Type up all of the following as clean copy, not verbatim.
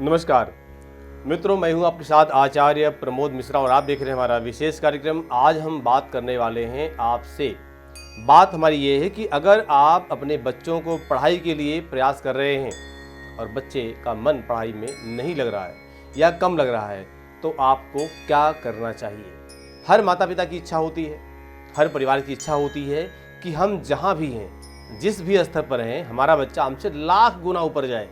नमस्कार मित्रों, मैं हूं आपके साथ आचार्य प्रमोद मिश्रा और आप देख रहे हैं हमारा विशेष कार्यक्रम। आज हम बात करने वाले हैं आपसे। बात हमारी ये है कि अगर आप अपने बच्चों को पढ़ाई के लिए प्रयास कर रहे हैं और बच्चे का मन पढ़ाई में नहीं लग रहा है या कम लग रहा है, तो आपको क्या करना चाहिए। हर माता पिता की इच्छा होती है, हर परिवार की इच्छा होती है कि हम जहाँ भी हैं, जिस भी स्तर पर हैं, हमारा बच्चा हमसे लाख गुना ऊपर जाए।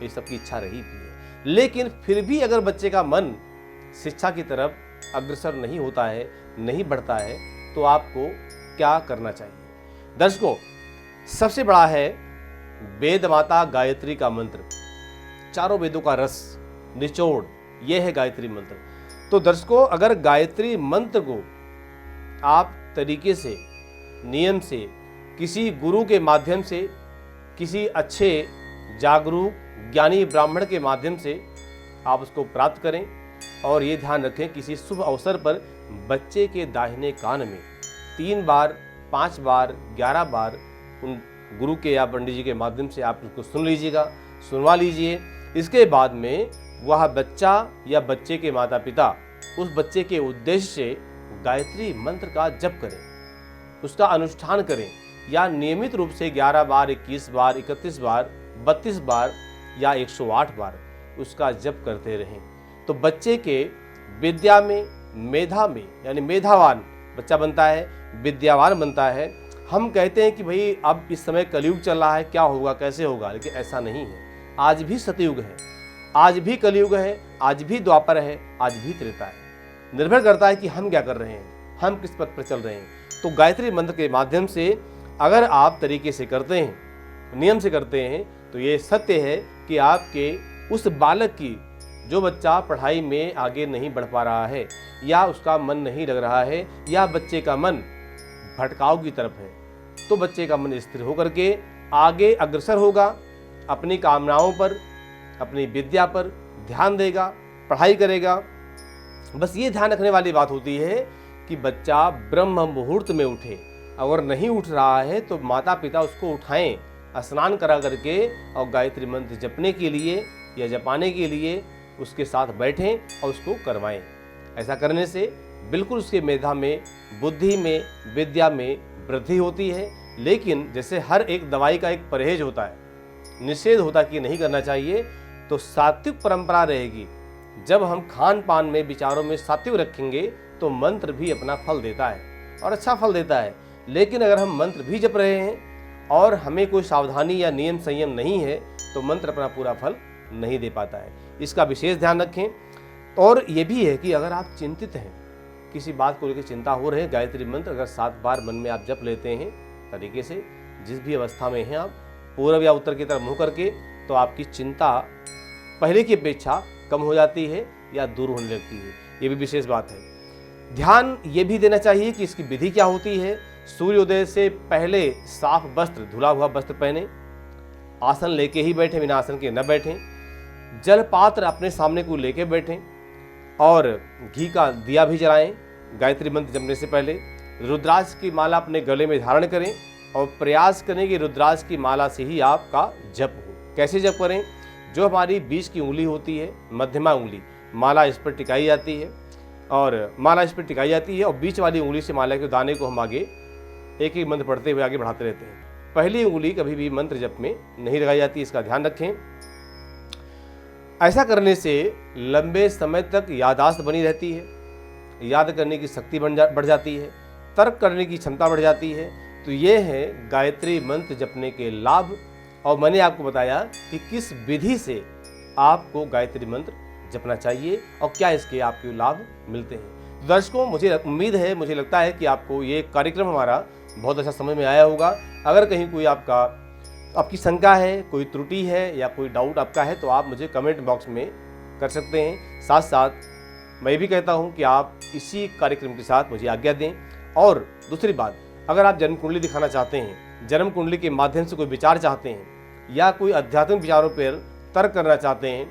ये सबकी इच्छा रही भी है। लेकिन फिर भी अगर बच्चे का मन शिक्षा की तरफ अग्रसर नहीं होता है, नहीं बढ़ता है, तो आपको क्या करना चाहिए। दर्शकों, सबसे बड़ा है वेद माता गायत्री का मंत्र। चारों वेदों का रस निचोड़ यह है गायत्री मंत्र। तो दर्शकों, अगर गायत्री मंत्र को आप तरीके से, नियम से, किसी गुरु के माध्यम से, किसी अच्छे जागरूक ज्ञानी ब्राह्मण के माध्यम से आप उसको प्राप्त करें और ये ध्यान रखें, किसी शुभ अवसर पर बच्चे के दाहिने कान में 3 बार, 5 बार, 11 बार उन गुरु के या पंडित जी के माध्यम से आप उसको सुन लीजिएगा, सुनवा लीजिए। इसके बाद में वह बच्चा या बच्चे के माता पिता उस बच्चे के उद्देश्य से गायत्री मंत्र का जप करें, उसका अनुष्ठान करें, या नियमित रूप से 11 बार, 21 बार, 31 बार, 32 बार या 108 बार उसका जप करते रहें। तो बच्चे के विद्या में, मेधा में, यानी मेधावान बच्चा बनता है, विद्यावान बनता है। हम कहते हैं कि भाई अब इस समय कलयुग चल रहा है, क्या होगा, कैसे होगा, लेकिन ऐसा नहीं है। आज भी सतयुग है, आज भी कलयुग है, आज भी द्वापर है, आज भी त्रेता है। निर्भर करता है कि हम क्या कर रहे हैं, हम किस पथ पर चल रहे हैं। तो गायत्री मंत्र के माध्यम से अगर आप तरीके से करते हैं, नियम से करते हैं, तो ये सत्य है कि आपके उस बालक की, जो बच्चा पढ़ाई में आगे नहीं बढ़ पा रहा है या उसका मन नहीं लग रहा है या बच्चे का मन भटकाव की तरफ है, तो बच्चे का मन स्थिर होकर के आगे अग्रसर होगा, अपनी कामनाओं पर, अपनी विद्या पर ध्यान देगा, पढ़ाई करेगा। बस ये ध्यान रखने वाली बात होती है कि बच्चा ब्रह्म मुहूर्त में उठे। अगर नहीं उठ रहा है तो माता पिता उसको उठाएं, स्नान करा करके और गायत्री मंत्र जपने के लिए या जपाने के लिए उसके साथ बैठें और उसको करवाएं। ऐसा करने से बिल्कुल उसके मेधा में, बुद्धि में, विद्या में वृद्धि होती है। लेकिन जैसे हर एक दवाई का एक परहेज होता है, निषेध होता कि नहीं करना चाहिए, तो सात्विक परंपरा रहेगी। जब हम खान पान में, विचारों में सात्विक रखेंगे तो मंत्र भी अपना फल देता है और अच्छा फल देता है। लेकिन अगर हम मंत्र भी जप रहे हैं और हमें कोई सावधानी या नियम संयम नहीं है, तो मंत्र अपना पूरा फल नहीं दे पाता है। इसका विशेष ध्यान रखें। और ये भी है कि अगर आप चिंतित हैं, किसी बात को लेकर चिंता हो रही है, गायत्री मंत्र अगर 7 बार मन में आप जप लेते हैं तरीके से, जिस भी अवस्था में हैं आप, पूर्व या उत्तर की तरफ मुँह करके, तो आपकी चिंता पहले की अपेक्षा कम हो जाती है या दूर होने लगती है। ये भी विशेष बात है। ध्यान ये भी देना चाहिए कि इसकी विधि क्या होती है। सूर्योदय से पहले साफ वस्त्र, धुला हुआ वस्त्र पहने, आसन लेके ही बैठे, बिना आसन के न बैठें। जल पात्र अपने सामने को लेके बैठें और घी का दिया भी जलाएं गायत्री मंत्र जपने से पहले। रुद्राक्ष की माला अपने गले में धारण करें और प्रयास करें कि रुद्राक्ष की माला से ही आपका जप हो। कैसे जप करें? जो हमारी बीच की उंगली होती है, मध्यमा उंगली, माला इस पर टिकाई जाती है और बीच वाली उंगली से माला के दाने को हम आगे एक एक मंत्र पढ़ते हुए आगे बढ़ाते रहते हैं। पहली उंगली कभी भी मंत्र जप में नहीं लगाई जाती, इसका ध्यान रखें। ऐसा करने से लंबे समय तक याददाश्त बनी रहती है, याद करने की शक्ति बढ़ जाती है, तर्क करने की क्षमता बढ़ जाती है। तो ये है गायत्री मंत्र जपने के लाभ। और मैंने आपको बताया कि किस विधि से आपको गायत्री मंत्र जपना चाहिए और क्या इसके आपको लाभ मिलते हैं। दर्शकों, मुझे उम्मीद है, मुझे लगता है कि आपको ये कार्यक्रम हमारा बहुत अच्छा समझ में आया होगा। अगर कहीं कोई आपकी शंका है, कोई त्रुटि है या कोई डाउट आपका है, तो आप मुझे कमेंट बॉक्स में कर सकते हैं। साथ साथ मैं भी कहता हूं कि आप इसी कार्यक्रम के साथ मुझे आज्ञा दें। और दूसरी बात, अगर आप जन्म कुंडली दिखाना चाहते हैं, जन्म कुंडली के माध्यम से कोई विचार चाहते हैं या कोई आध्यात्मिक विचारों पर तर्क करना चाहते हैं,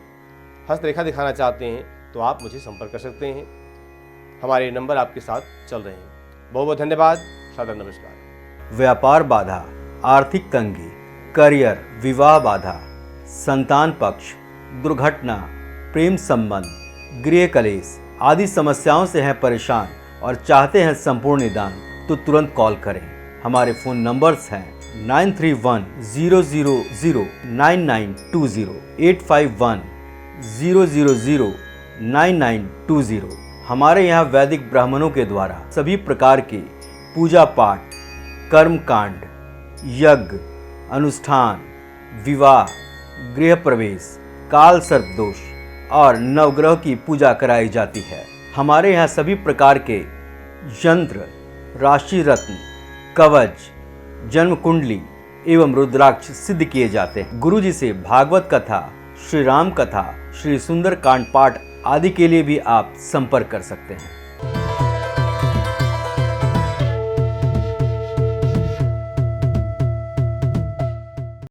हस्तरेखा दिखाना चाहते हैं, तो आप मुझे संपर्क कर सकते हैं। हमारे नंबर आपके साथ चल रहे हैं। बहुत बहुत धन्यवाद। सादर नमस्कार। व्यापार बाधा, आर्थिक तंगी, करियर, विवाह बाधा, संतान पक्ष, दुर्घटना, प्रेम संबंध, गृह कलेश आदि समस्याओं से हैं परेशान और चाहते हैं संपूर्ण निदान, तो तुरंत कॉल करें। हमारे फ़ोन नंबर्स हैं 9310009920, 8510009920। हमारे यहाँ वैदिक ब्राह्मणों के द्वारा सभी प्रकार के पूजा पाठ, कर्मकांड, यज्ञ, अनुष्ठान, विवाह, गृह प्रवेश, काल सर्प दोष और नवग्रह की पूजा कराई जाती है। हमारे यहाँ सभी प्रकार के यंत्र, राशि रत्न, कवच, जन्म कुंडली एवं रुद्राक्ष सिद्ध किए जाते हैं। गुरु जी से भागवत कथा, श्री राम कथा, श्री सुंदर कांड पाठ आदि के लिए भी आप संपर्क कर सकते हैं।